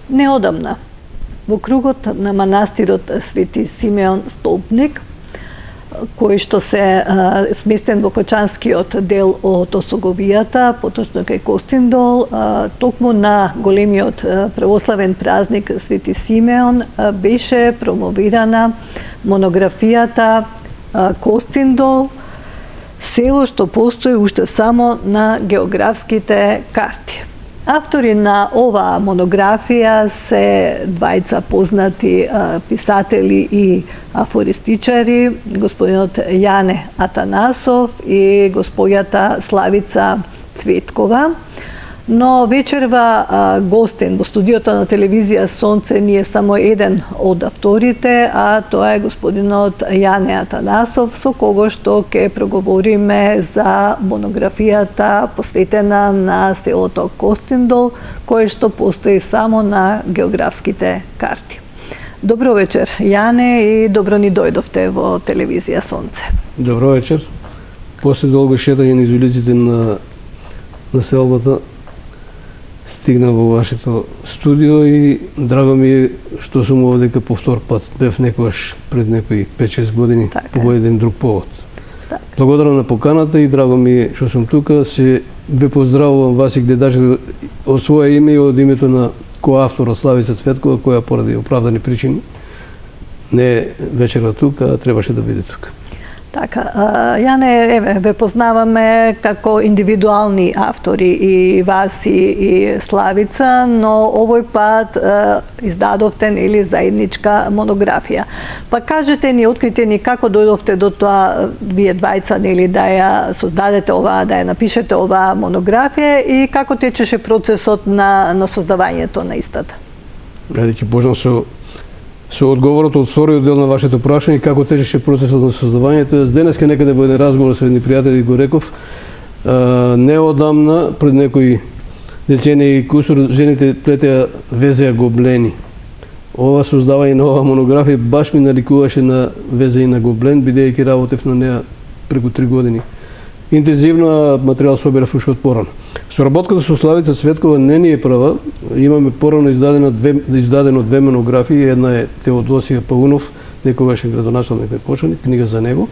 Неодамна, во кругот на манастирот Свети Симеон Столпник, кој што се сместен во Кочанскиот дел од Осоговијата, поточно кај Костиндол, токму на големиот православен празник Свети Симеон беше промовирана монографијата Костиндол, село што постои уште само на географските карти. Автори на оваа монографија се двајца познати писатели и афористичари, господинот Јане Атанасов и госпоѓата Славица Цветкова. Но вечерва гостен во студиото на телевизија Сонце не е само еден од авторите, а тоа е господинот Јане Атанасов, со кого што ќе проговориме за монографијата посветена на селото Костиндол, кое што постои само на географските карти. Добро вечер, Јане, и добро ни дојдовте во телевизија Сонце. Добро вечер. После долго шетање низ улиците на селбата, стигна во вашето студио и драго ми е што сум овде по втор пат. Бев некогаш пред некои 5-6 години по еден друг повод. Благодарам на поканата и драго ми е што сум тука. Се ве поздравувам вас и гледачи од своје име и од името на коавторот Славица Цветкова, која поради оправдани причини не е вечерва тука, а требаше да биде тука. Така, Јане, еве, ве познаваме како индивидуални автори, и вас и Славица, но овој пат издадовте или заедничка монографија. Па кажете ни, открите ни како дојдовте до тоа вие двајца нели да ја создадете оваа, да ја напишете оваа монографија и како течеше процесот на создавањето на истата? Ајде ќе почнам со одговорот од вториот дел на вашето прашање, како течеше процесот на создавањето. Денеска некаде во еден разговор со едни пријатели го реков, неодамна, пред некои децении и кусур, жените плетеа везеа гоблени. Ова создавање на оваа монографија баш ми наликуваше на везеј на гоблен, бидејќи работев на неа преку 3 години. Интензивно материјал собирав уште од порано. Соработката со Славица Цветкова не ни е прва. Имаме порано издадено 2 монографии. Една е Теодосија Паунов, некогаш градоначалник на Кочани, книга за него.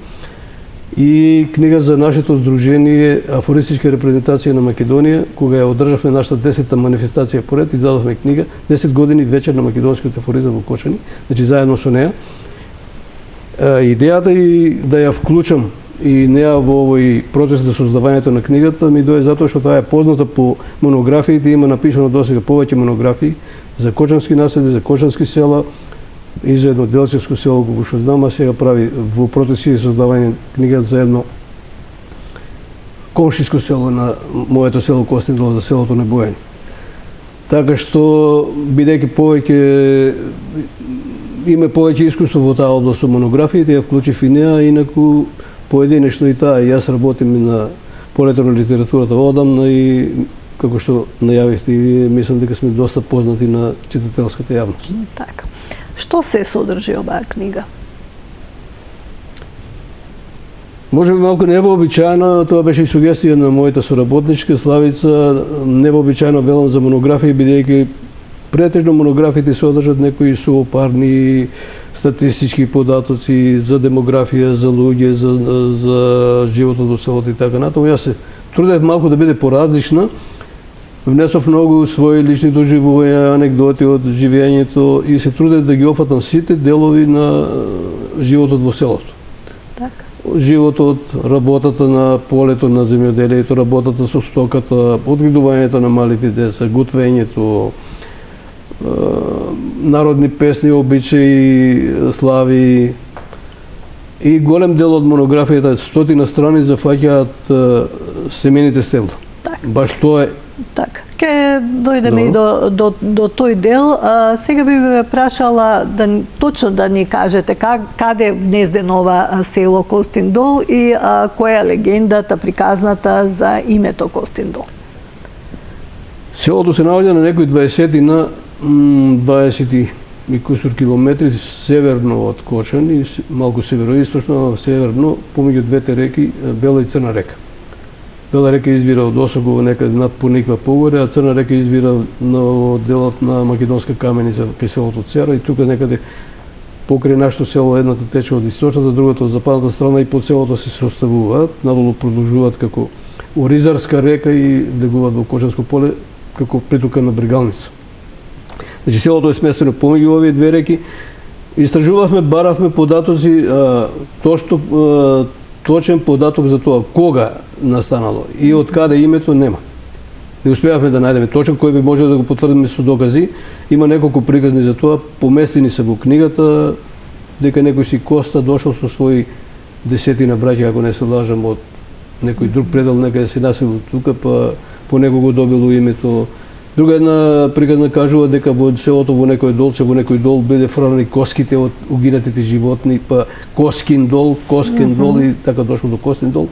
И книга за нашето здружение Афористичка репрезентација на Македонија, кога ја одржавме нашата 10-та манифестација поред, издадовме книга 10 години вечер на македонскиот афоризам во Кочани, значи заедно со неа. Идејата и да ја вклучам и неа во овој процес за создавањето на книгата ми дое затоа што таа е позната по монографиите, има напишано досега повеќе монографии за кочански населби, за кочански села и за едно делчевско село, кога што знам, а сега прави во процеси за создавање книга за едно комшиско село на моето село Костиндол, за селото Небојани. Така што, бидејќи повеќе има повеќе искуство во таа област со монографиите, ја вклучив и неа, инаку поединечно и таа, јас работим и на полето на литературата одамна и како што најавивте и вие, мислам дека сме доста познати на читателската јавност. Така. Што се содржи оваа книга? Може би малку невообичаено, тоа беше и сугестија на мојата соработничка Славица, невообичаено велам за монографии, бидејќи претежно монографиите се одржат некои суопарни статистички податоци за демографија, за луѓе, за животот во селото и така натаму. Јас се трудев малку да биде поразлична. Внесов многу своји лични доживувања, анекдоти од живењето и се трудев да ги опфатам сите делови на животот во селото. Така. Животот, работата на полето, на земјоделието, работата со стоката, одгледувањето на малите деца, готвењето, народни песни, обичаи, слави и голем дел од монографијата, 100 страни, зафаќаат семените стебла. Баш тоа е. Така. Ке дојдеме и до тој дел. Сега би ме прашала точно да ни кажете каде внездено ова село Костиндол и која е легендата приказната за името Костиндол. Селото се наоѓа на некои 20 и кусур километри северно од Кочани, малку североисточно, северно, помеѓу двете реки, Бела и Црна река. Бела река извира од Осогово некаде над Пониква погоре, а Црна река извира на делот на Македонска каменица кај селото Цера и тука некаде покрај нашето село едната тече од источната, другата од западната страна и под селото се составуваат, надолу продолжуваат како Оризарска река и влегуваат во Кочанско поле како притока на Брегалница. Значи селото е сместено помеѓу овие две реки. Истражувавме, баравме податоци, точен податок за тоа кога настанало и од каде името нема. Не успеавме да најдеме точен кој би можел да го потврдиме со докази. Има неколку приказни за тоа, поместени се во книгата, дека некој си Коста дошол со своји десетина браќа, ако не се лажам, од некој друг предел некаде се населил тука, па по него го добило името. Друга една приказна кажува дека во селото во некој долче, во некој дол биле фрлани коските од угинатите животни, па Коскин дол и така дошло до Костин дол.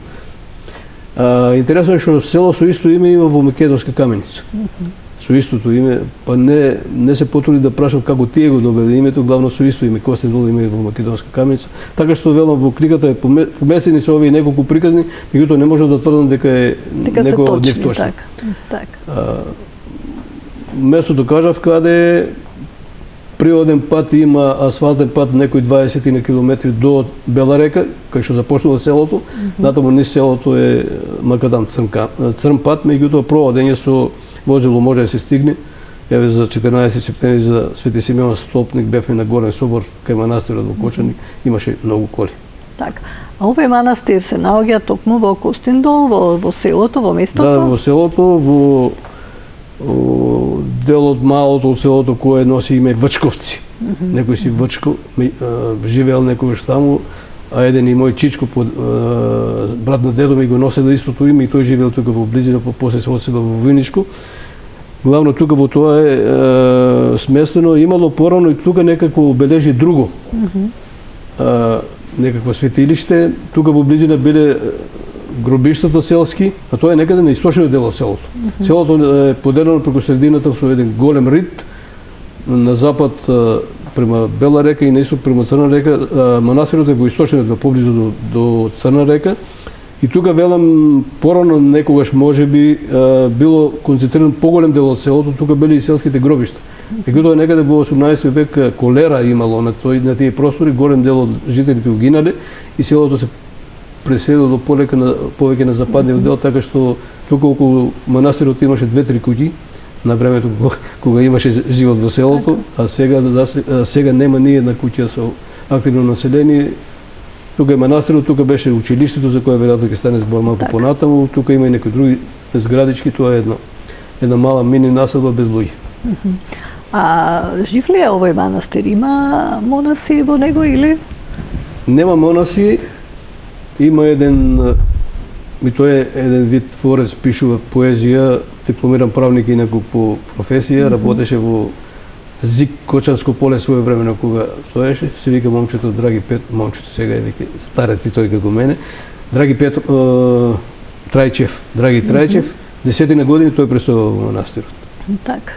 Интересно е што село со исто име има во Македонска каменица. Со истото име, па не се потруди да прашам како тие го добиле името, главно со исто име Костин дол има и во Македонска каменица. Така што велам во книгата е поместени се овие неколку приказни, меѓутоа не можам да тврдам дека е некој од нив точно. Местото кажав каде природен пат има асфалтен пат некои 20 на километри до Бела река, кај што започнува селото. Натаму низ селото е макадам црн пат, меѓутоа проводење со возило може да се стигне. Еве за 14 септември за Свети Симеон Столпник бевме на Горен собор кај манастирот во Кочани, имаше многу коли. Така. А овој манастир се наоѓа токму во Костиндол, во селото, во местото? Да, во селото, во дел од малото од селото кое носи име Вачковци. Некој си Вачко, живеел некогаш таму, а еден и мој чичко, брат на дедо ми го носело истото име и тој живеел тука во близина, после се одселил во Виничко. Главно тука во тоа е сместено, имало порано и тука некако обележи друго. Некакво светилиште, тука во близина биле гробиштата селски, а тоа е некаде на источниот дел од селото. Селото е поделено преку средината со еден голем рид, на запад према Бела река и на исток према Црна река. Манастирот е во источниот дел, поблизу до Црна река. И тука велам порано некогаш можеби било концентриран поголем дел од селото, тука биле и селските гробишта. Меѓутоа некаде во 18 век колера имало на тие простори, голем дел од жителите угинале и селото се преселило повеќе на западниот дел, така што тука околу манастирот имаше 2-3 куќи на времето кога имаше живот во селото, а сега нема ни една куќа со активно население. Тука е манастирот, тука беше училиштето за кое веројатно ќе стане збор малку понатаму, тука има и некои други зградички, тоа е една мала мини населба без луѓе. А жив ли е овој манастир? Има монаси во него или? Нема монаси, има и тој е еден вид творец, пишува поезија, дипломиран правник инаку по професија, работеше во ЗИК Кочанско поле своевремено кога стоеше, се вика момчето Драги Петро, момчето сега е вика старец и тој како мене, Драги Петро Трајчев, Драги Трајчев, 10 години тој престојува во манастирот. Така.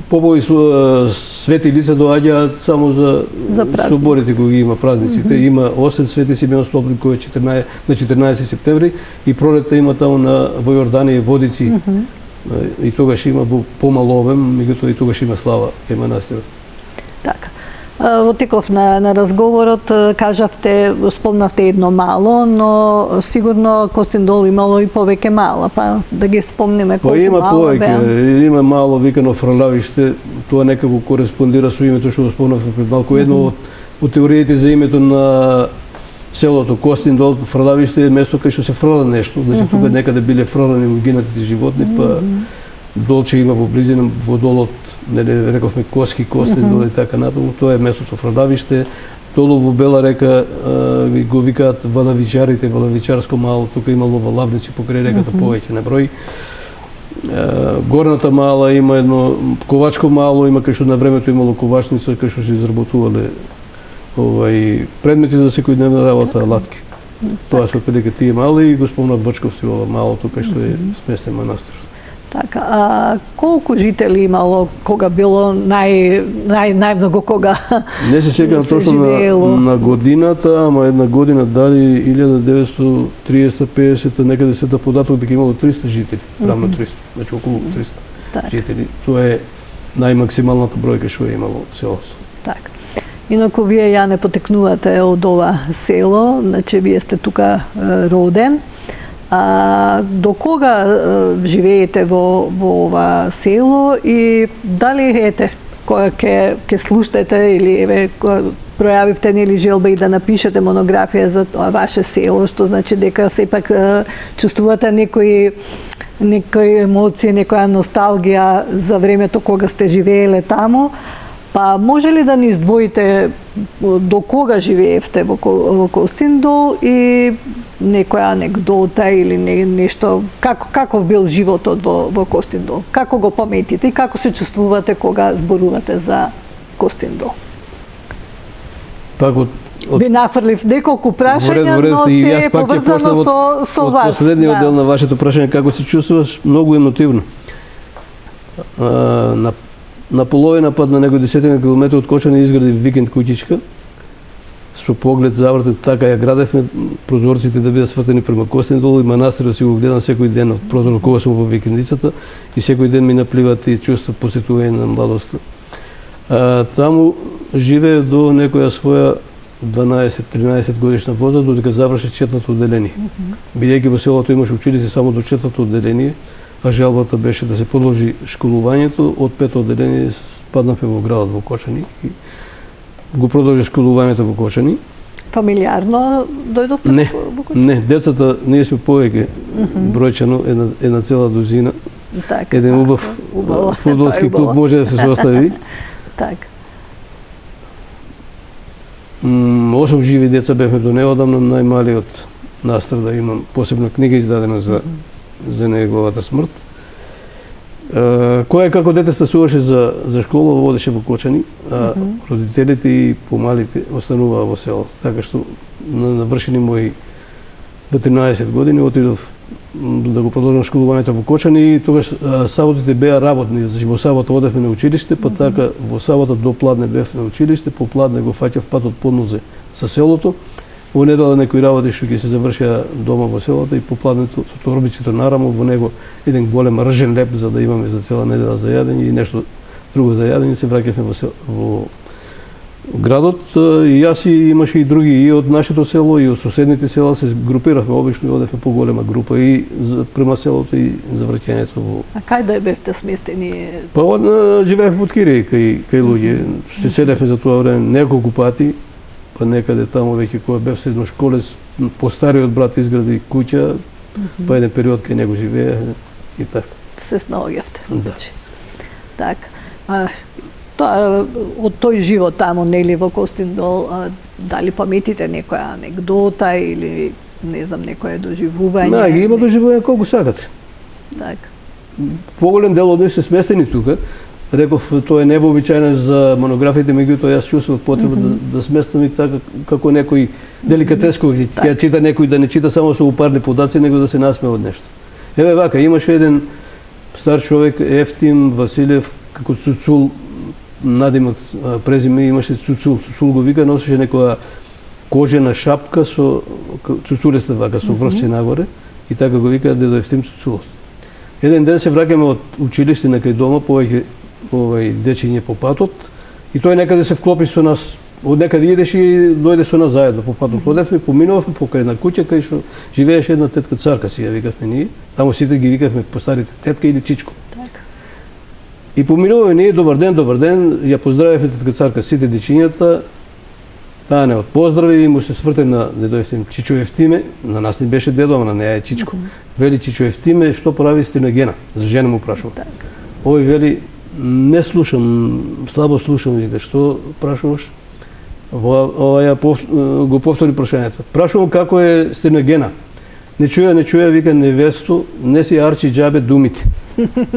Попови свети лица доаѓаат само за соборите кои ги има празниците. Има Осет Свети Симеон Столпник кој е на 14 септември и пролетта има таму во Јорданија Водици. И тогаш има помало обем, меѓутоа и тогаш има слава кај манастирот. Така. Во теков на разговорот кажавте, спомнавте едно мало, но сигурно Костиндол имало и повеќе мала, па да ги спомниме колку мало беа. Има повеќе, има мало викано Фрлавиште, тоа некако кореспондира со името што го спомнавме пред малку. Едно од теориите за името на селото Костиндол, Фрлавиште е место кај што се фрла нешто, значи тука некаде биле фрлани угинатите животни, па долче има во близина во долот, рековме Коски, Костиндол и така натаму, тоа е местото Фрлавиште. Долу во Бела река го викаат Валавичарите, Валавичарско мало, тука имало валавници покрај реката повеќе на број. Горната мала има едно ковачко мало, има кај што на времето имало ковачница, кај што се изработувале предмети за секојдневна работа, латки. Тоа се отприлика тие мали и го спомна Вачковци ова малото кај што е сместен манастирот. Така, а колку жители имало кога било најмногу кога Не се сеќавам точно на годината, ама една година дали 1930-50 некаде се податок дека имало 300 жители, рамно 300, значи околу 300 жители. Тоа е најмаксималната бројка што е имало селото. Така. Инаку вие ја не потекнувате од ова село, значи вие сте тука роден. А до кога живеете во ова село и дали кога ќе слушате или пројавивте нели желба и да напишете монографија за тоа ваше село, што значи дека сепак чувствувате некои емоции, некоја носталгија за времето кога сте живееле таму. Па може ли да ни издвоите до кога живеевте во Костиндол и некоја анекдота или нешто, каков бил животот во Костиндол? Како го паметите и како се чувствувате кога зборувате за Костиндол? Пак Ви нафрлив неколку прашања, но се е поврзано со вас. Од последниот дел на вашето прашање, како се чувствуваш, многу емотивно. На половина пат на некој десетина километри од Кочани изгради викенд куќичка, со поглед завртен, така ја градевме, прозорците да бидат свртени према Костиндол и манастирот си го гледам секој ден од прозорот кога сум во викендицата и секој ден ми напливат и чувства посетување на младоста. Таму живее до некоја своја 12-13 годишна возраст, додека заврши четврто одделение. Бидејќи во селото имаше училище само до четврто одделение, а желбата беше да се продолжи школувањето, од пето одделение спаднавме во градот во Кочани и го продолжи школувањето во Кочани. Фамилиарно дојдовте во Кочани? Не, децата, ние сме повеќе бројчано, една цела дузина. Так, еден убав фудбалски клуб може да се состави. Так. 8 живи деца бевме до неодамна, најмалиот настрада имам посебна книга издадена за неговата смрт. Кој како дете стасуваше за школа, водеше во Кочани, а родителите и помалите остануваа во селото. Така што на навршени мои 13 години отидов да го продолжам школувањето во Кочани и тогаш саботите беа работни. Значи во сабота одевме на училиште, па така во сабота до пладне бев на училиште, по пладне го фаќав патот Поднозе со селото. Во недела некои работи што ќе се завршеа дома во селото и по пладнето со торбичето нарамо, во него еден голем ржен леп за да имаме за цела недела за јадење и нешто друго за јадење. Се враќавме во градот и јас и имаше и други и од нашето село и од соседните села се групиравме обично и одевме поголема група и према селото и за враќањето во. А кај да бевте сместени? Па живеевме под Киреј кај луѓе. Се седевме за тоа време неколку пати, па некаде таму веќе кога бев средношколец, постариот брат изгради куќа, па еден период кај него живее и така. Се снаоѓавте. Да. Така. Од тој живот таму, нели, во Костиндол, дали паметите некоја анекдота или, не знам, некоја доживување? Да, ги има доживување колку сакате. Така. Поголем дел од нив се сместени тука. Реков, тоа е невообичаено за монографиите, меѓутоа јас чувствував потреба да сместам и така како некој деликатеско, ќе чита некој да не чита само со упарни подаци, него да се насмее од нешто. Еве вака, имаше еден стар човек, Ефтим Василев, како Цуцул, надимак презиме имаше Цуцул. Цуцул го вика, носеше некоја кожена шапка со цуцулеста вака, со врвче нагоре, и така го вика дедо Ефтим Цуцулов. Еден ден се враќаме од училиште некај дома, повеќе дечиња по патот, и тој некаде се вклопи со нас. Од некаде идеше и дојде со нас заедно по патот. Одевме, поминувавме покрај една куќа кај што живееше една тетка царка, си ја викавме ние. Таму сите ги викавме по старите тетка или чичко. Така. И поминуваме ние, добар ден, ја поздравивме тетка царка сите дечињата. Таа не отпоздрави и му се сврте на дедо Ефтим. Чичо Ефтиме, на нас не беше дедо, ама на неја е чичко. Вели Чичо Ефтиме, што прави Стеногена? За жена му прашува. Ој вели, не слушам, слабо слушам, вика, што прашуваш? Ова ја го повтори прашањето. Прашувам како е Стеногена. Не чуја, вика, невесто, не си арчи џабе думите.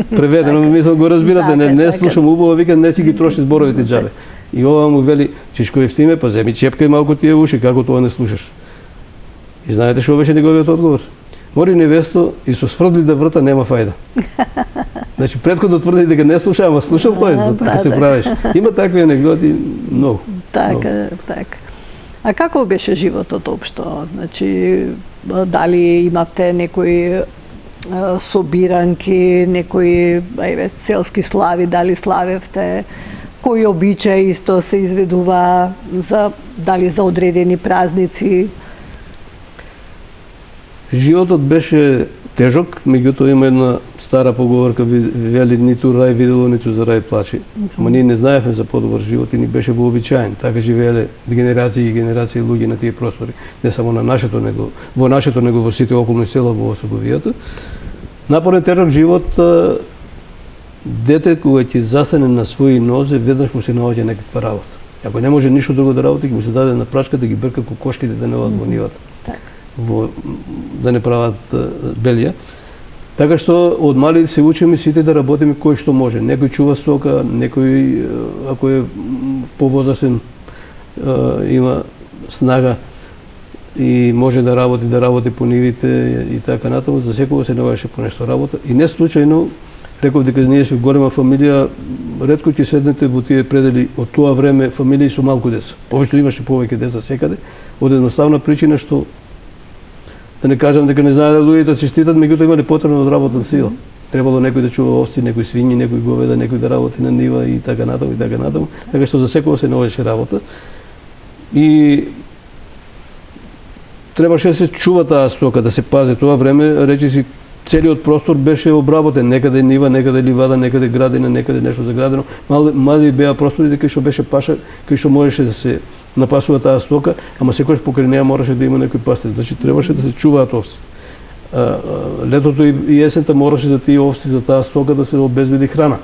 Преведено, мислам, го разбирате, не слушам убаво, вика, не си ги троши зборовите џабе. И ова му вели, Чичко Ефтиме, па земи чепкај малку тие уши, како тоа не слушаш? И знаете што беше неговиот одговор? Мори невесто и со сврдли да врта нема фајда. Значи претходно тврди дека не слуша, ама слушал тој, така се правиш. Има такви анегдоти многу. Така, така. А како беше животот општо? Значи, дали имавте некои собиранки, некои селски слави, дали славевте? Кои обичаи исто се изведува, дали за одредени празници? Животот беше тежок, меѓутоа има една стара поговорка, вели ниту рај видело, ниту за рај плачи. Ама ние не знаевме за подобар живот и ни беше вообичаен. Така живееле генерации и генерации луѓе на тие простори, не само на нашето, него во сите околни села во Осоговијата. Напорен тежок живот, дете кога ќе застане на своји нозе, веднаш му се наоѓа некаква работа. Ако не може ништо друго да работи, ќе му се даде на прачка да ги брка кокошките да не одат во нивата. Да не прават белија. Така што од мали се учиме сите да работиме кој што може. Некој чува стока, некој ако е повозрасен има снага и може да работи по нивите и така натаму. За секој се наоѓаше по нешто работа. И не случајно реков дека ние сме голема фамилија, ретко ќе седнете во тие предели од тоа време фамилии со малку деца. Овој имаше повеќе деца секаде, од едноставна причина што да не кажам дека не знаеле луѓето да се штитат, меѓутоа имале потребно од работна сила. Требало некој да чува овци, некој свињи, некој говеда, некој да работи на нива и така натаму и така натаму. Така што за секој се наоѓаше работа. И требаше да се чува таа стока, да се пази тоа време, речиси целиот простор беше обработен, некаде нива, некаде ливада, некаде градина, некаде нешто заградено. Мали беа простори кај што беше паша, кај што можеше да се напасува таа стока, ама секојаш покрај неа мораше да има некој пастир. Значи требаше да се чуваат овците. Летото и есента мораше за тие овци, за таа стока да се обезбеди храна.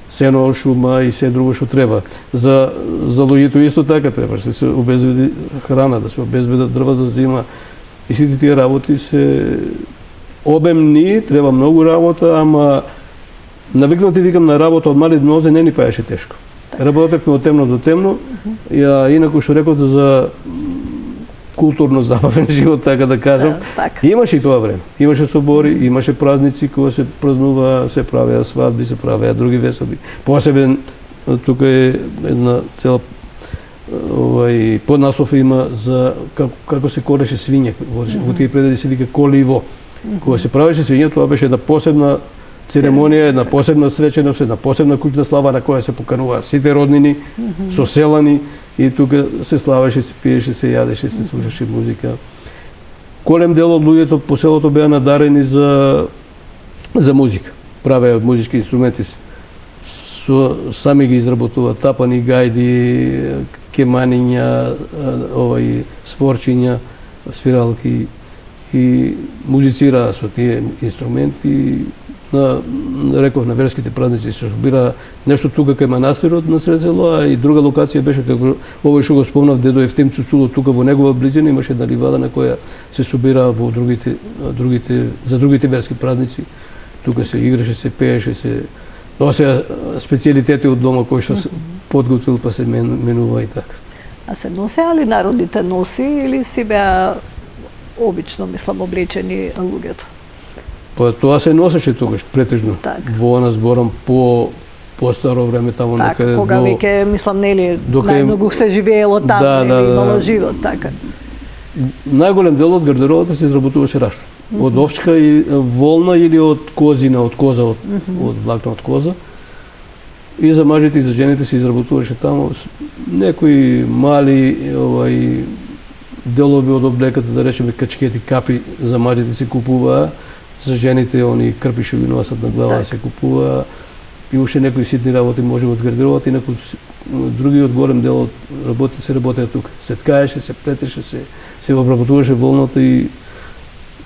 Сено, шума и се друго што треба. За луѓето исто така требаше да се обезбеди храна, да се обезбедат дрва за зима. И сите тие работи се обемни, треба многу работа, ама навикнати викам на работа од мали нозе не ни паеше тешко. Работевме од темно до темно, инаку што реков за културно забавен живот, така да кажам. Имаше и тоа време. Имаше собори, имаше празници кога се празнува, се правеа свадби, се правеа други весели. Посебен тука е една цела поднаслов има за како се колеше свиње. Во тие предели се вика коливо. Кога се правеше свиње, тоа беше една посебна церемонија, една посебна свеченост, една посебна куќна слава на која се покануваа сите роднини, соселани и тука се славеше, се пиеше, се јадеше, се слушаше музика. Голем дел од луѓето по селото беа надарени за музика. Правеа музички инструменти. Сами ги изработуваат тапани, гајди, кеманиња, сворчиња, свиралки и музицираа со тие инструменти. Реков на верските празници се собира нешто тука кај манастирот на сред село, а и друга локација беше како овој што го спомнав дедо Евтим Цуцуло, тука во негова близина имаше една ливада на која се собира во за другите верски празници. Тука се играше, се пееше, се носеа специјалитети од дома кои што се подготвил па се менува и така. А се носеа ли народните носи или си беа обично, мислам, облечени луѓето? Па тоа се носеше тогаш претежно. Во она зборам по старо време таму некаде. Кога веќе мислам нели најмногу се живеело таму, нели имало живот така. Најголем дел од гардеробата се изработуваше рашно. Од овчка и волна или од козина, од коза, од влакна од коза. И за мажите и за жените се изработуваше таму некои мали делови од облеката, да речеме качкети, капи за мажите се купуваа. За жените они крпи што ги носат на глава се купува и уште некои ситни работи може од гардеробата, инаку другиот голем дел од работи се работеа тука. Се ткаеше, се плетеше, се обработуваше волната и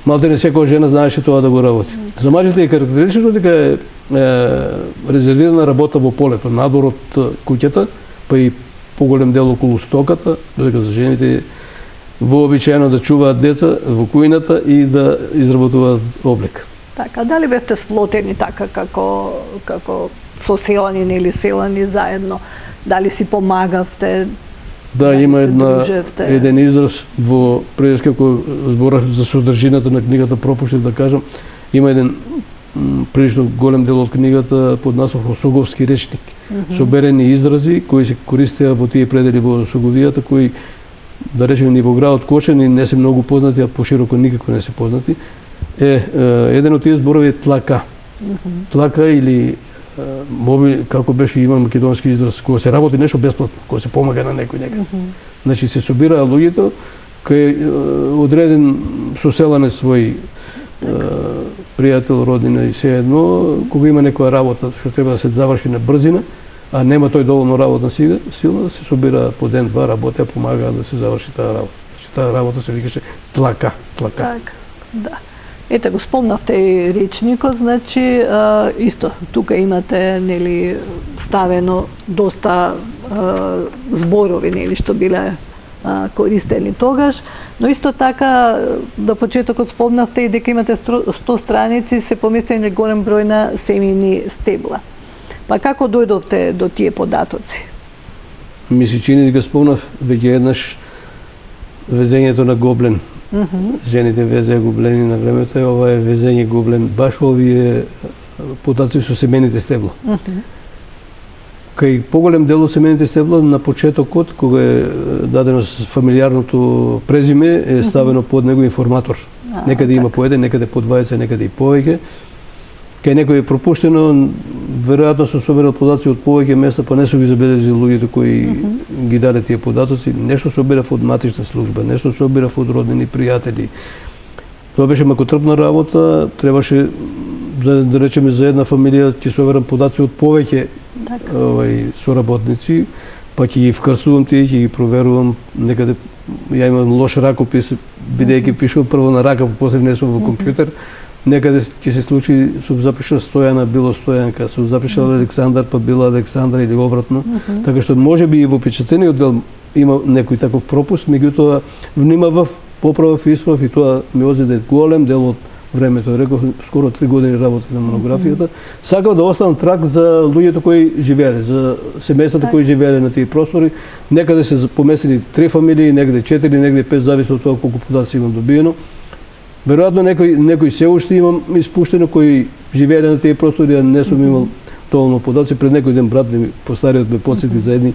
малтене секоја жена знаеше тоа да го работи. За мажите е карактеристично дека е резервирана работа во полето, надвор од куќата, па и поголем дел околу стоката, додека за жените вообичаено да чуваат деца во кујната и да изработуваат облек. Така, дали бевте сплотени така како соселани или селани заедно? Дали си помагавте? Да, има се дружевте? еден израз во преска кој зборав за содржината на книгата, пропуштив да кажам. Има еден прилично голем дел од книгата под наслов Осоговски речник. Соберени изрази кои се користеа во тие предели во Осоговијата, кои, да речеме, ни во градот Кошен и не се многу познати, а пошироко никако не се познати. Еден од тие зборови е тлака. Тлака или како беше, има македонски израз, кога се работи нешто бесплатно, кога се помага на некој некаде. Значи се собираа луѓето кај одреден соселанец свој пријател, роднина и се едно, кога има некоја работа што треба да се заврши на брзина, а нема тој доволно работна сила, се собира по ден-два, работеа, помагаа да се заврши таа работа. Таа работа се викаше тлака. Така, да. Ете, го спомнавте и речникот, значи исто тука имате, нели, ставено доста зборови, нели, што биле користени тогаш, но исто така до почетокот спомнавте и дека имате 100 страници, се поместени голем број на семејни стебла. Па како дојдовте до тие податоци? Ми се чини дека спомнав веќе еднаш везењето на гоблен. Жените везеа гоблени на времето, ова е везење гоблен, баш овие податоци со семените стебла. Кај поголем дел од семените стебла на почетокот, кога е дадено фамилиарното презиме, е ставено под него информатор. Некаде има по еден, некаде по 20, некаде и повеќе. Кај некој е пропуштено, веројатно се собират податоци од повеќе места, па не се ги забележи луѓето кои ги даде тие податоци. Нешто собирав од матична служба, нешто собирав од роднини, пријатели. Тоа беше макотрпна работа, требаше, да речеме, за една фамилија ќе соберам податоци од повеќе соработници, па ќе ги вкрстувам тие, ќе ги проверувам. Некаде ја имам лош ракопис, бидејќи пишувам прво на рака, после внесувам во компјутер. Некаде ќе се случи, сум запишал Стојана, било Стојанка, сум запишал Александар, па била Александра или обратно. Така што можеби и во печатениот дел има некој таков пропуст, меѓутоа внимавав, поправав, исправав и тоа ми одзеде голем дел од времето. Реков, скоро 3 години работев на монографијата. Сакав да оставам трак за луѓето кои живееле, за семејствата кои живееле на тие простори. Некаде се поместени 3 фамилии, некаде 4, некаде 5, зависно од тоа колку податоци имам добиено. Веројатно некој се уште имам испуштено кои живееле на тие простори, а не сум имал доволно податоци. Пред некој ден брат ми постариот ме потсети за едни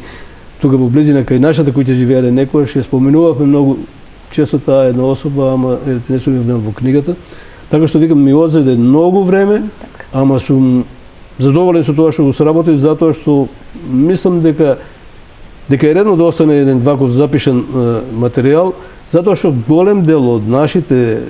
тука во близина кај нашата кои ќе живееле некојаш, ја споменувавме многу често таа една особа, ама не сум ја внел во книгата. Така што викам, ми одзеде многу време, ама сум задоволен со тоа што го сработив, затоа што мислам дека е редно да остане еден ваков запишан материјал, затоа што голем дел од нашите,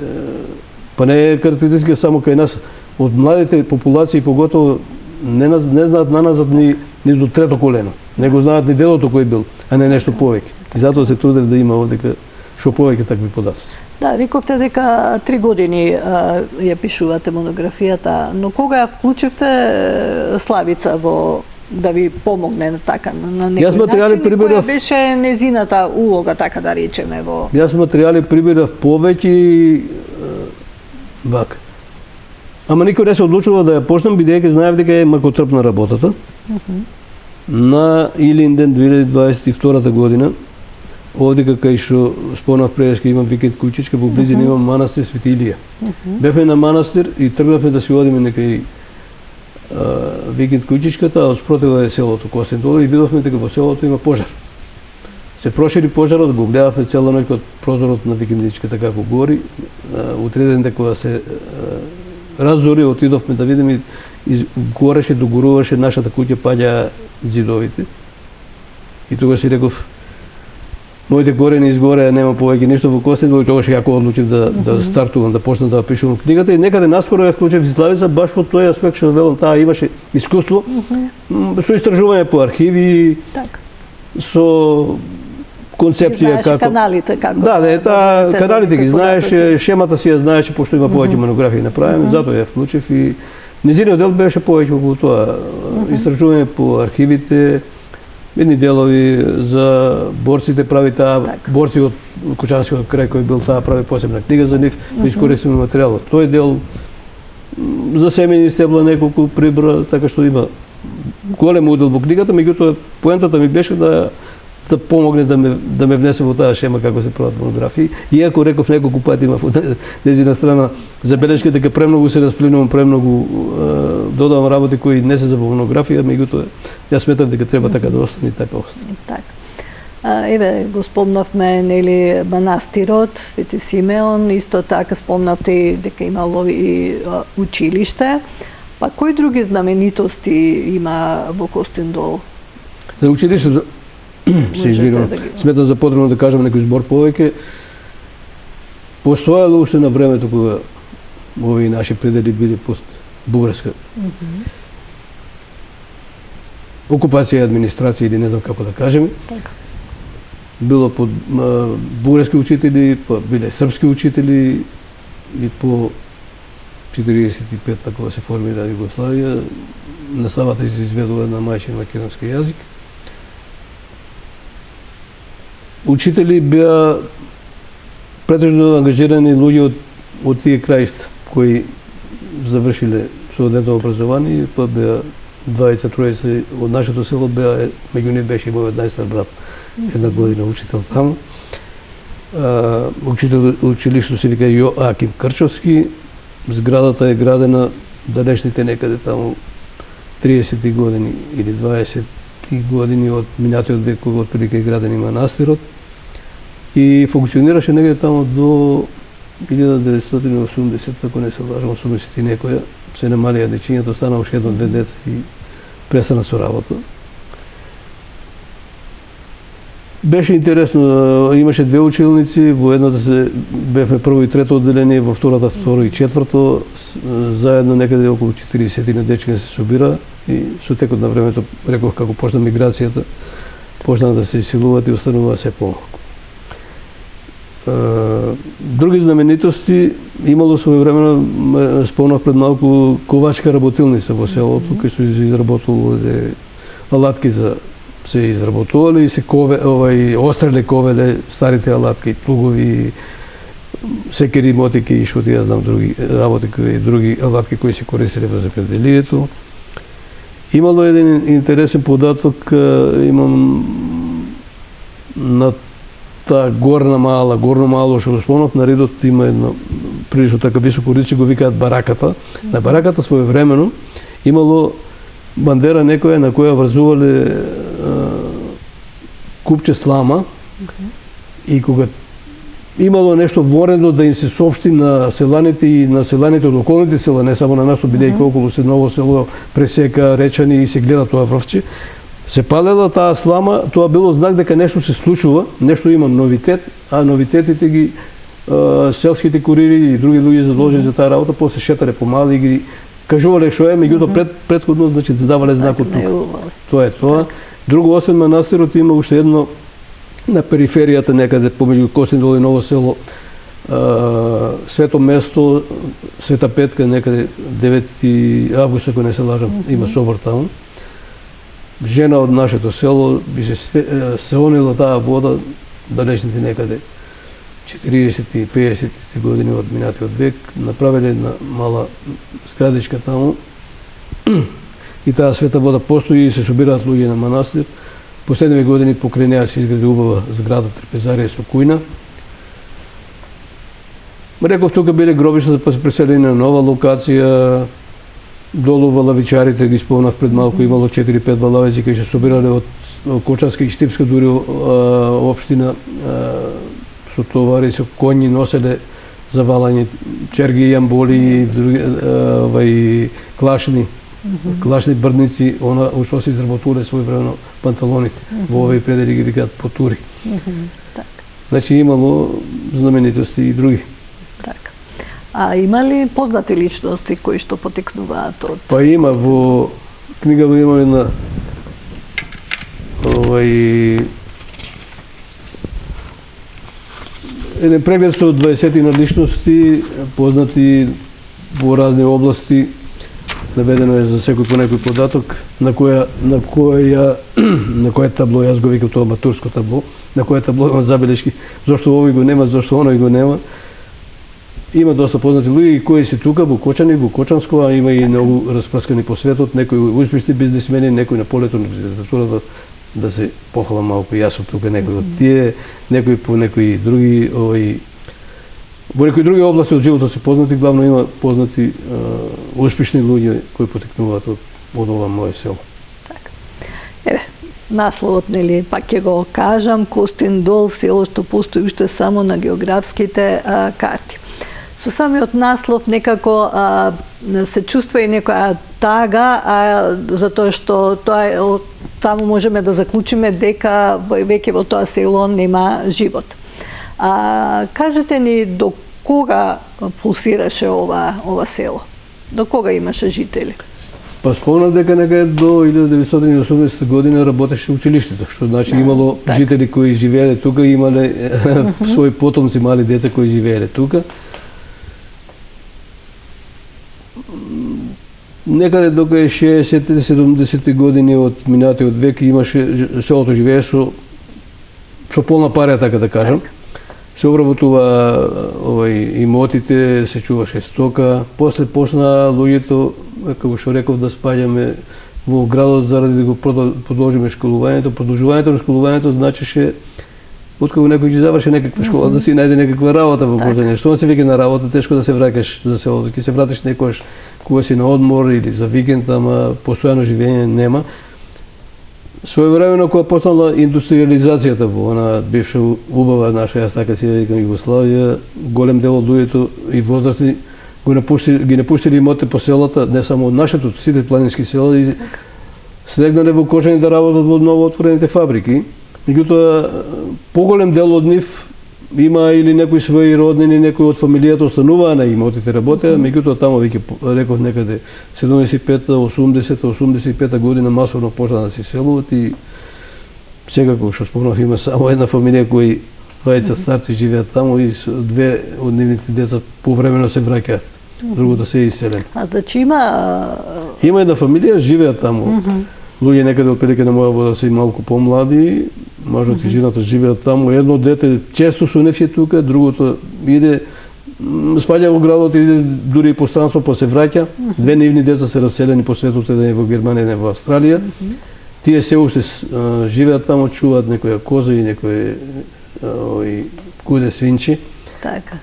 па не е карактеристика само кај нас, од младите популации поготово не знаат наназад ни до трето колено. Не го знаат ни делото кој бил, а не нешто повеќе. И затоа се трудев да има овдека што повеќе такви податоци. Да, рековте дека 3 години ја пишувате монографијата, но кога ја вклучивте Славица во да ви помогне на така на некој начин, која беше незината улога, така да речеме, во... Јас материјали прибирав повеќе вака. Ама никој не се одлучува да ја почнам, бидејќи знаев дека е макотрпна работата. На Илинден 2022 година, овдека кај што спомнав преска, имам викенд куќичка, во близина имам манастир Свети Илија. Бевме на манастир и тргнавме да си одиме некај викенд куќичката, а спротива е селото Костендол и видовме дека во селото има пожар. Се прошири пожарот, го гледавме цела ноќ од прозорот на викендичката како гори. Утреден дека се раззори, отидовме да видиме и гореше, догоруваше нашата куќа, паѓа ѕидовите. И тогаш си реков, моите корени изгореа, нема повеќе ништо во Костендол, и тогаш јако одлучив да стартувам, да почнам да пишувам книгата и некаде наскоро ја вклучив и Славица, баш во тој аспект што велам, таа имаше искуство со истражување по архиви, со концепција како каналите како. Да, каналите ги знаеше, шемата си ја знаеше пошто има повеќе монографии направени, затоа ја вклучив и низиниот дел беше повеќе околу тоа, истражување по архивите, едни делови за борците, прави таа, борци од Кучанскиот крај кој бил, таа прави посебна книга за нив, искористен материјал. Тој дел за семејни стебла неколку прибра, така што има голем удел во книгата, меѓутоа поентата ми беше да да помогне да ме внесе во таа шема како се прават монографии. Иако реков неколку пати има во нејзина страна забелешка дека премногу се распленувам, премногу додавам работи кои не се за монографија, меѓутоа јас сметам дека треба така да остане и така остане. Така. Еве, го спомнавме, нели, манастирот, Свети Симеон, исто така спомнавте дека имало и училиште. Па кои други знаменитости има во Костиндол? За училиштето, се извинувам, сметам за потребно да кажам некој збор повеќе. Постоело уште на времето кога овие наши предели били под бугарска окупација и администрација, или не знам како да кажеме. Така. Било под бугарски учители, па биле српски учители и по 45 кога се формира Југославија, наставата се изведува на мајчин македонски јазик. Учители беа претежно ангажирани луѓе од тие краишта кои завршиле соодветно образование, па беа двајца, тројца од нашето село беа, меѓу нив беше и мојот најстар брат, една година учител таму. Училиштето се вика Јоаким Крчовски. Зградата е градена далечните некаде таму 30 години или 20 години од минатиот век кога отприлike е граден и манастирот и функционираше негде таму до 1980, ако не се лажам, 80 и некоја. Се намалија дечињата, остана уште едно-две деца и престана со работа. Беше интересно, имаше две училници, во едната се бевме прво и трето одделение, во втората второ и четврто, заедно некаде околу 40 на дечки се собира и со текот на времето, реков, како почна миграцијата, почна да се исилуваат и останува се помалку. Други знаменитости имало своевремено, спомнав пред малку, ковачка работилница во селото, кај што се изработувало алатки за се изработувале и се остреле ковеле, старите алатки, плугови, секери, мотики и шути, ја знам други работи и други алатки кои се користеле во земјоделието. Имало еден интересен податок, имам на таа горно мало што го спомнав, на редот има едно прилично така високо риче, го викаат бараката. На бараката своевремено имало бандера некоја на која врзувале купче слама и кога имало нешто воредно да им се соопшти на селаните и на селаните од околните села, не само на нашто, бидејќи околу се ново село, Пресека, Речани и се гледа тоа врвче, се палела таа слама, тоа било знак дека нешто се случува, нешто има новитет, а новитетите ги селските курири и други луѓе задолжени за таа работа, после шетале помали и ги кажувале што е, меѓутоа претходно значи давале знак од тука. Тоа е тоа. Друго, освен манастирот, има уште едно на периферијата некаде помеѓу Костиндол и Ново село, свето место, Света Петка, некаде 9 август, ако не се лажам, има собор таму. Жена од нашето село би се онила таа вода далечните некаде 40 и 50 години од минатиот век, направиле една мала зградичка таму и таа света вода постои и се собираат луѓе на манастир. Последниве години покрај неа се изгради убава зграда, трпезарија со кујна. Реков, тука биле гробишта, па се преселени на нова локација. Долу валавичарите ги спомнав пред малку, имало 4-5 валавици кои се собирале од Кочанска и Штипска дури општина, со товари, со коњи носеле за валање черги, јамболи, други клашни, клашни брдници, она ушто се изработувале своевремено панталоните. Во овие предели ги викаат потури. Значи имало знаменитости и други. Така. А има ли познати личности кои што потекнуваат од... Па има, во книгава има една еден преглед со 20 на личности, познати во разни области. Наведено е за секој по некој податок, на која табло, јас го викам тоа матурско табло, на која табло има забелешки, зошто овој го нема, зошто оној го нема. Има доста познати луѓе кои се тука во Кочани, во Кочанско, а има и многу распрскани по светот, некои успешни бизнисмени, некои на полето на президентурата да се похвалам малку јас сум тука некој од тие, некои по некои други во некои други области од животот се познати, главно има познати успешни луѓе кои потекнуваат од ова моје село. Така. Еве, насловот, нели, пак ќе го кажам, Костин дол, село што постои уште само на географските карти. Со самиот наслов некако се чувства и некоја тага, затоа што тоа таму можеме да заклучиме дека веќе во тоа село нема живот. Кажете ни до кога пулсираше ова село? До кога имаше жители? Па спомнам дека некаде до 1980 година работеше училиштето, што значи имало жители кои живееле тука, имале своји потомци, мали деца кои живееле тука. Некаде до 60-70 години од минатиот век имаше, селото живее со полна парја, така да кажам. Се обработува имотите, се чуваше стока. После почна луѓето, како што реков, да спаѓаме во градот заради да го продолжиме школувањето. Продолжувањето на школувањето значеше откако некој ќе заврши некаква школа, да си најде некаква работа во Козање. Што се веќе на работа, тешко да се враќаш за селото. Ќе се вратиш некојаш кога си на одмор или за викенд, ама постојано живење нема. Своевремено кога почнала индустриализацијата во она бивша убава наша, јас така си викам, Југославија, голем дел од луѓето и возрастни ги напуштили имотите по селата, не само од нашето, сите планински села, и слегнале во Кожани да работат во новоотворените фабрики. Меѓутоа, поголем дел од нив има или некои своји роднини, некои од фамилијата остануваа на имотите, работеа, меѓутоа таму веќе реков некаде 75-та, 80-та, 85-та година масовно почна да се селуваат и сега кога што спомнав има само една фамилија кои двајца старци живеат таму и две од нивните деца повремено се враќаат. Другото се е иселен. Значи има една фамилија, живеат таму. Луѓе некаде отприлика на моја возраст и малку помлади, мажот и жената живеат таму. Едно дете често со неф е тука, другото иде спаѓа во градот, иде дури и по странство, па се враќа. Две нивни деца се раселени по светот, еден е во Германија, еден во Австралија. Тие се уште живеат таму, чуваат некоја коза и некој куде свинчи. Така.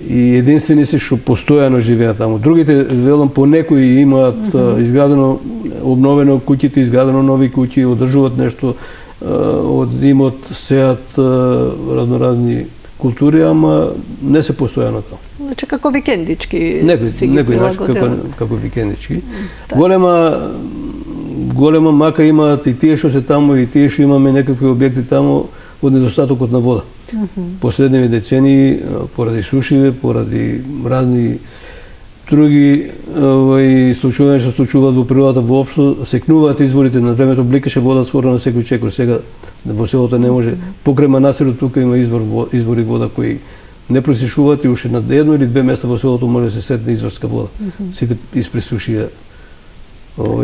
И единствени се што постојано живеат таму. Другите, велам, по некои имаат изградено, обновено куќите, изградено нови куќи, одржуваат нешто од имот, сеат разноразни култури, ама не се постојано таму. Значи како викендички си ги некој прилагодел. како викендички. Голема мака имаат и тие што се таму, и тие што имаме некакви објекти таму од недостатокот на вода. Последниве децении, поради сушиве, поради разни други случувања што случуваат во природата воопшто, секнуваат изворите. На времето бликаше вода скоро на секој чекор. Сега во селото не може. Покрај манастирот тука има извори вода кои не пресушуваат и уште на едно или две места во селото може да се сретне изворска вода. Сите испресушија.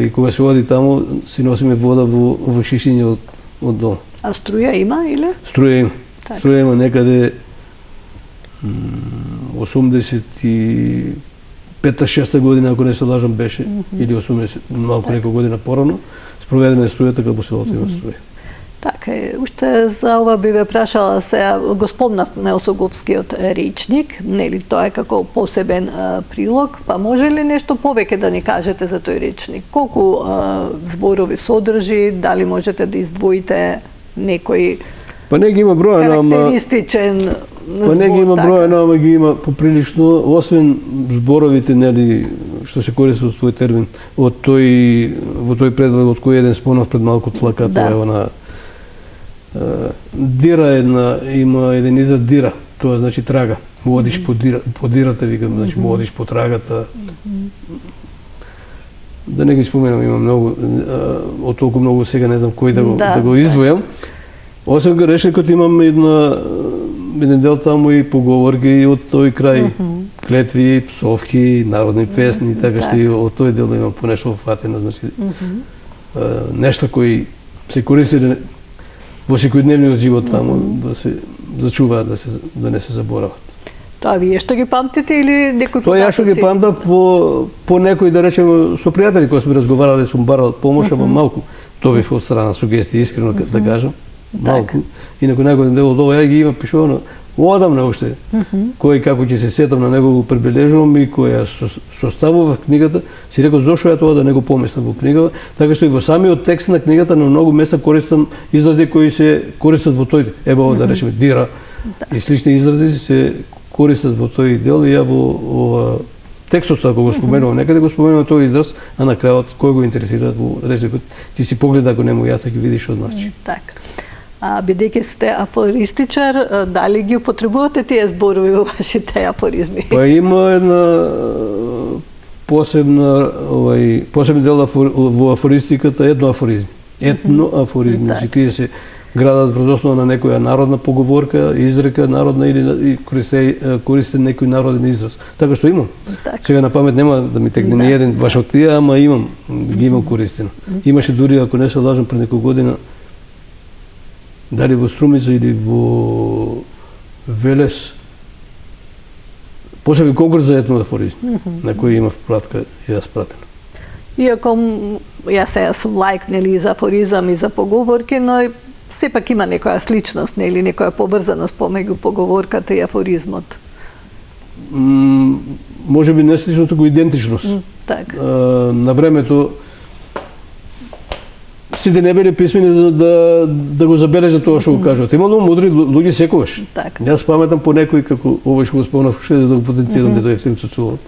И кога се оди таму, си носиме вода во шишиња од дом. А струја има или? Струја има. Струја има некаде 85-6 година, ако не се лажам, беше, или 80, малку некоја година порано, спроведена струјата како селото има струја. Така е. Уште за ова би ве прашала сега, го спомнавме Осоговскиот речник, нели тоа е како посебен прилог, па може ли нешто повеќе да ни кажете за тој речник? Колку зборови содржи, дали можете да издвоите некој Па не ги има бројано, ама карактеристичен збор? Па не ги има бројано, ама ги има поприлично, освен зборовите, нели, што се користи од твој термин, во тој предлог од кој еден спомнав пред малку тлака, тоа е она дира има еден израз дира, тоа значи трага. Водиш по дирата, викам, значи водиш по трагата. Да не ги споменам, има многу, од толку многу сега не знам кој да го издвојам. Освен го речникот имам еден дел таму и поговорки од тој крај, клетви, псовки, народни песни, така што и од тој дел имам понешто фатено, значи нешта кои се користи во секојдневниот живот таму да се зачуваат, да не се заборават. Тоа вие што ги памтите или некој потоци? Тоа ја што ги памтам по некој, да речем, со пријатели кои сме разговарале, сум барал помош, ама малку. добив од страна сугестии, искрено да кажам, малку. Инаку некој дел од ова ја ги има пишувано одамна уште. Кој како ќе се сетам на него го пребележувам и кој ја составува книгата, си рекол зошто ја тоа да не го помислам во книгава, така што и во самиот текст на книгата на многу места користам изрази кои се користат во тој, ево да речеме дира и слични изрази се користат во тој дел и ја во ова текстот ако го споменувам некаде го споменувам тој израз, а на крајот кој го интересира во речникот, ти си погледа ако нему јас ќе видиш што значи. Така. Бидејќи сте афористичар, дали ги употребувате тие зборови во вашите афоризми? Па има една посебен дел во афористиката, етноафоризми. Значи тие се градат врз основа на некоја народна поговорка, изрека народна или користен некој народен израз. Така што имам. Сега на памет нема да ми текне ни еден баш од тие, ама имам, ги имам користено. Имаше дури, ако не се лажам, пред некој година, дали во Струмица или во Велес, посебен конкурс за етноафоризми, на кој имав пратка јас пратена. Иако јас сум лаик, нели, за афоризам и за поговорки, но сепак има некоја сличност, нели, некоја поврзаност помеѓу поговорката и афоризмот. Може би не слично, туку идентичност. Така. На времето сите не биле писмени да го забележат тоа што го кажуват. Имало мудри луѓе секогаш. Така. Јас паметам по некој како овој што го спомнав, што да го потенцирам да дојде в Цуцулот.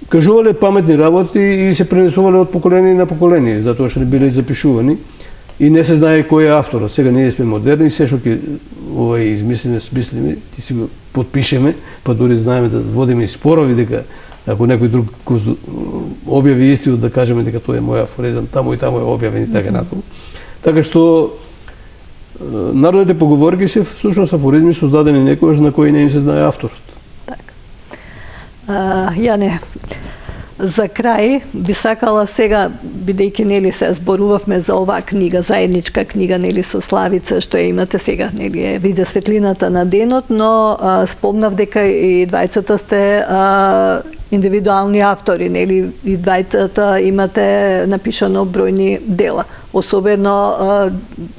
Кажувале паметни работи и се пренесувале од поколение на поколение, затоа што не биле запишувани и не се знае кој е авторот. Сега ние сме модерни, се што ќе измислиме, смислиме, ти си го подпишеме, па дури знаеме да водиме и спорови дека ако некој друг го објави истиот да кажеме дека тоа е мој афоризам, таму и таму е објавен и така натаму. Така што народните поговорки се всушност афоризми создадени некогаш на кои не им се знае авторот. Јане, за крај би сакала сега, бидејќи нели се зборувавме за оваа книга, заедничка книга нели со Славица што ја имате сега, нели е виде светлината на денот, но спомнав дека и двајцата сте индивидуални автори, нели и двајцата имате напишано бројни дела, особено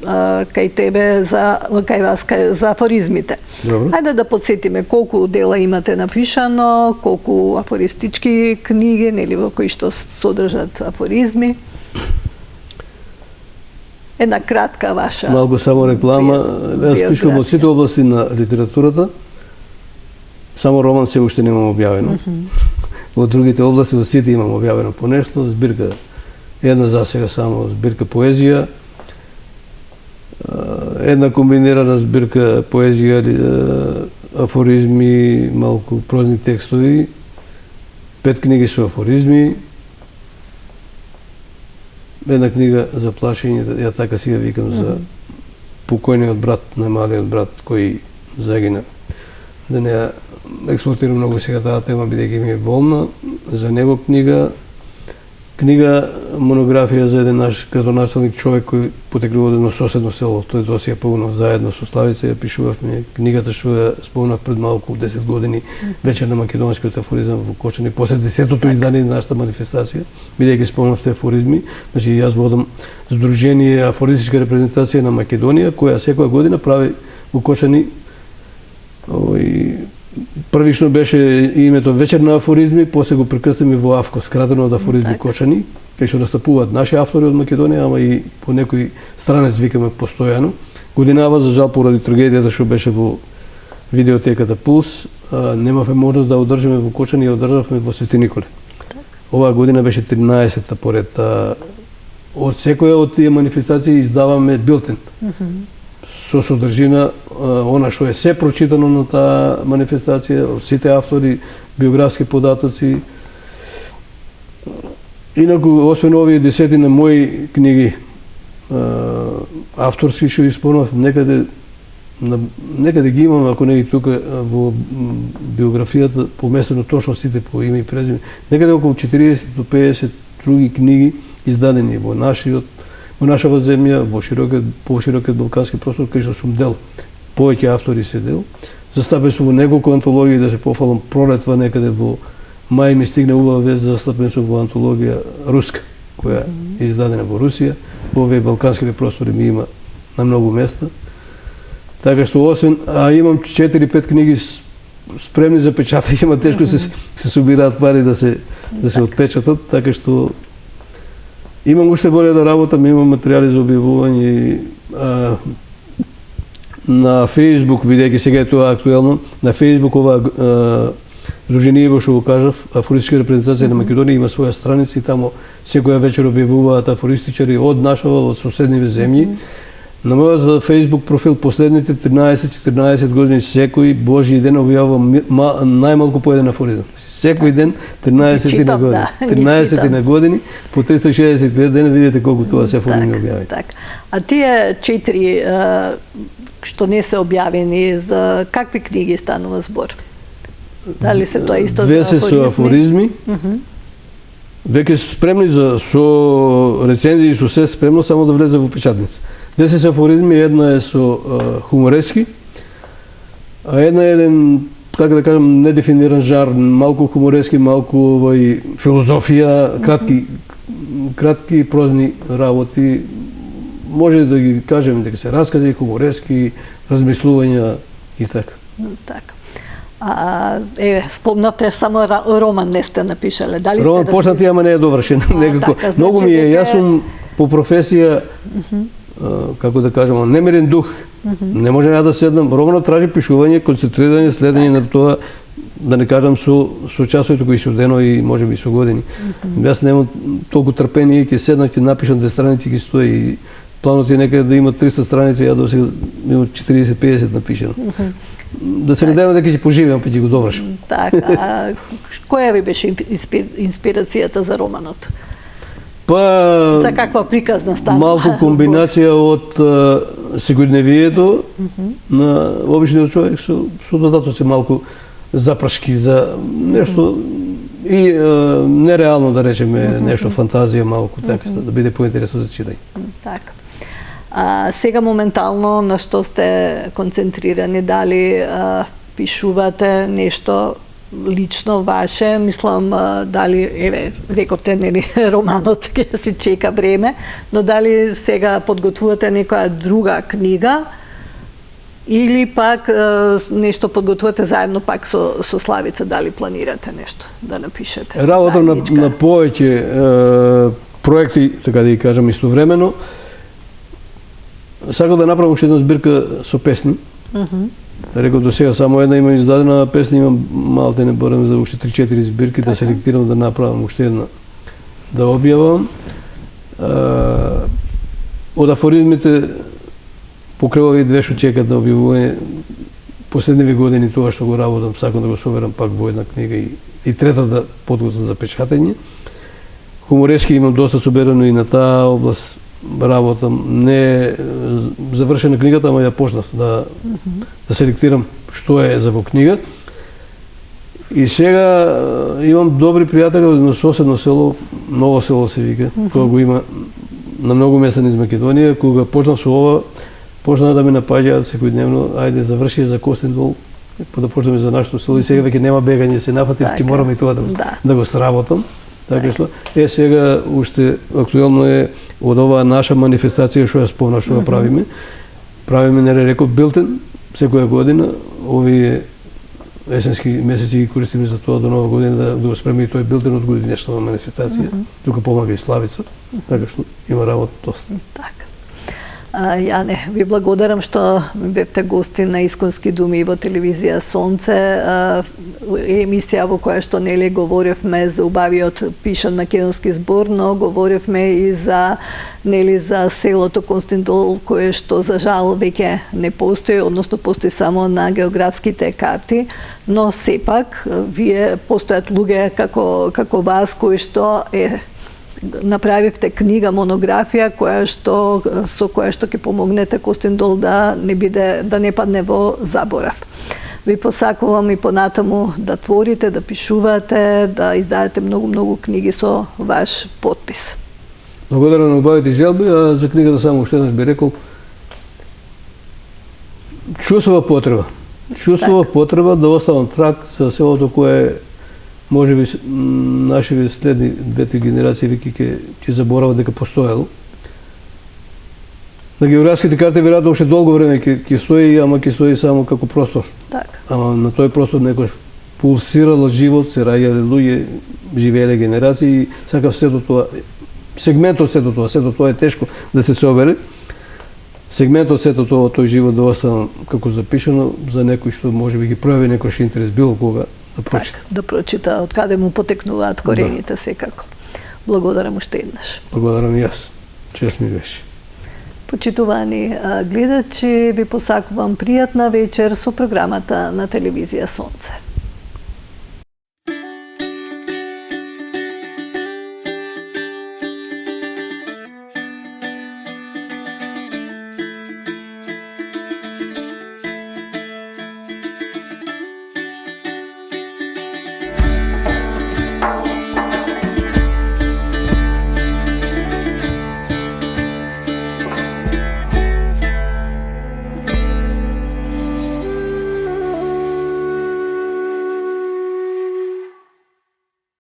кај тебе кај вас за афоризмите. Ајде да подсетиме колку дела имате напишано, колку афористички книги, нели во кои што содржат афоризми. Една кратка ваша. Малку само реклама. Јас пишувам од сите области на литературата. Само роман се уште немам објавено. Во другите области во сите имам објавено по нешто, збирка една засега само збирка поезија, една комбинирана збирка поезија, афоризми, малку прозни текстови, 5 книги со афоризми, една книга за плашење, ја така си ја викам за покојниот брат, најмалиот брат кој загина. Да не ја експлоатирам многу сега таа тема, бидејќи ми е болна, за него книга монографија за еден наш градоначалник, човек кој потеклува од едно соседно село, тој досија полно заедно со Славица ја пишувавме книгата што ја спомнав пред малку 10 години, вечер на македонскиот афоризам во Кочани, после 10-тото издание на нашата манифестација, бидејќи спомнавте афоризми, значи јас водам Сдружение афористичка репрезентација на Македонија, која секоја година прави во Кочани првично беше името Вечер на афоризми, после го прекрстиме во АФКО, скратено од афоризми Кочани, кај што настапуваат наши автори од Македонија, ама и по некој странец викаме постојано. Годинава, за жал, поради трагедијата што беше во видеотеката Пулс, немавме можност да одржиме во Кочани, ја одржавме во Свети Николе. Оваа година беше 13-та поред. Од секоја од тие манифестации издаваме билтен. Со содржина, она што е се прочитано на таа манифестација, од сите автори, биографски податоци. Инаку, освен овие 10 на мои книги, авторски што исполнав, некаде ги имам, ако не и тука во биографијата, поместено точно сите по име и презиме, некаде околу 40 до 50 други книги издадени во нашава земја, во широкиот балкански простор, кај што сум дел. Повеќе автори се дел. Застапен сум во неколку антологии, да се пофалам, Пролетва некаде во мај ми стигна убава вест за стапен сум во антологија руска, која е издадена во Русија. Овие балканските простори ми има на многу места. Така што освен, имам 4-5 книги спремни за печатање, ама тешко се собираат пари да се отпечатат, така што имам уште волја да работам, имам материјали за објавување на Facebook, бидејќи сега е тоа актуелно, на Facebook ова Дружение што го кажав, афористичка репрезентација на Македонија има своја страница и таму секоја вечер објавуваат афористичари од нашава, од соседниви земји. На мојот Facebook профил последните 13-14 години секој Божји ден објавувам најмалку по еден афоризам. Секој ден 13 на години. 13 на години по 365 дена видите колку тоа се афоризми објави. Так. А тие 4 што не се објавени, за какви книги станува збор? Дали се тоа исто за афоризми? 2 се со афоризми. Веќе спремни со рецензии и со се спремно само да влезе во печатница. 2 се со афоризми, една е со хуморески, а една е еден, како да кажам, недефиниран жар, малку хуморески, малку филозофија, кратки прозни работи. Може да ги кажем дека се раскази, хуморески, размислувања и така. Така. Спомнате само роман не сте напишале. Дали роман почнати, ама не е довршен. Некако. Така, многу ми е, јас сум по професија, како да кажам, немирен дух. Не може ја да седнам. Романот тражи пишување, концентрирање, следење на тоа, да не кажам со часови, туку и со дено и можеби со години. Јас немам толку трпение, ќе седнам, ќе напишам 2 страници, ќе стои и планот е некаде да има 300 страници, ја досега имам 40-50 напишено. Да се надевам дека ќе поживеам, па ќе го довршам. Така, која ви беше инспирацијата за романот? Па за каква приказна станува? Малку комбинација од секојдневието на обичниот човек со додатоци малку запрашки за нешто и нереално, да речеме, нешто фантазија малку, така да биде поинтересно за читање. Така. Сега моментално на што сте концентрирани, дали пишувате нешто лично ваше, мислам, дали, рековте, нели, романот ќе си чека време, но дали сега подготвувате некоја друга книга или пак нешто подготвувате заедно пак со Славица, дали планирате нешто да напишете? Работам на повеќе проекти, така да ги кажам, истовремено. Сакам да направам уште една збирка со песни. Реков до сега само една има издадена песна, имам малте не борам за уште 3-4 збирки, да селектирам, да направам уште една, да објавам. Од афоризмите покрај овие 2 што чекат на објавување, последниви години тоа што го работам, сакам да го соберам пак во една книга и трета да подготвам за печатање. Хуморески имам доста соберано и на таа област работам. Не завршена книгата, ама ја почнав да селектирам што е за во книга. И сега имам добри пријатели од соседно село, Ново село се вика, кога го има на многу места низ Македонија. Кога почнав со ова, почнаа да ме напаѓаат секојдневно, ајде заврши за Костиндол, па да почнеме за нашето село. И сега веќе нема бегање, се нафати, ќе морам и тоа да го сработам. Така што сега уште актуелно е од оваа наша манифестација што ја спомна што ја правиме. Правиме, не реков, билтен секоја година. Овие есенски месеци ги користиме за тоа до нова година да го спремиме тој билтен од годинешната манифестација. Тука помага и Славица, така што има работа доста. Така. Јане, ви благодарам што бевте гости на Исконски думи во телевизија Сонце, емисија во која што нели говоревме за убавиот пишан македонски збор, но говоревме и за нели за селото Константинол, кое што за жал веќе не постои, односно постои само на географските карти, но сепак вие постојат луѓе како вас кои што направивте книга, монографија со која што ќе помогнете Костиндол да не падне во заборав. Ви посакувам и понатаму да творите, да пишувате, да издадете многу книги со ваш потпис. Благодарам на убавите желби, а за книгата само уште еднаш би рекол, чувствува потреба да оставам трак за селото кое можеби нашите следни двете генерации веќе ќе заборават дека постоело. На географските карти веројатно уште долго време ќе стои, ама ќе стои само како простор. Така. Ама на тој простор некош пулсирало живот, се раѓале луѓе, живееле генерации и сакав сето тоа, сегментот сето тоа е тешко да се собере. Сегментот сето тоа, тој живот да остане како запишано за некој што можеби ги пројави некој интерес било кога да прочита. Так, да прочита од каде му потекнуваат корените секако. Благодарам уште еднаш. Благодарам и јас. Чест ми беше. Почитувани гледачи, ви посакувам пријатна вечер со програмата на телевизија Сонце.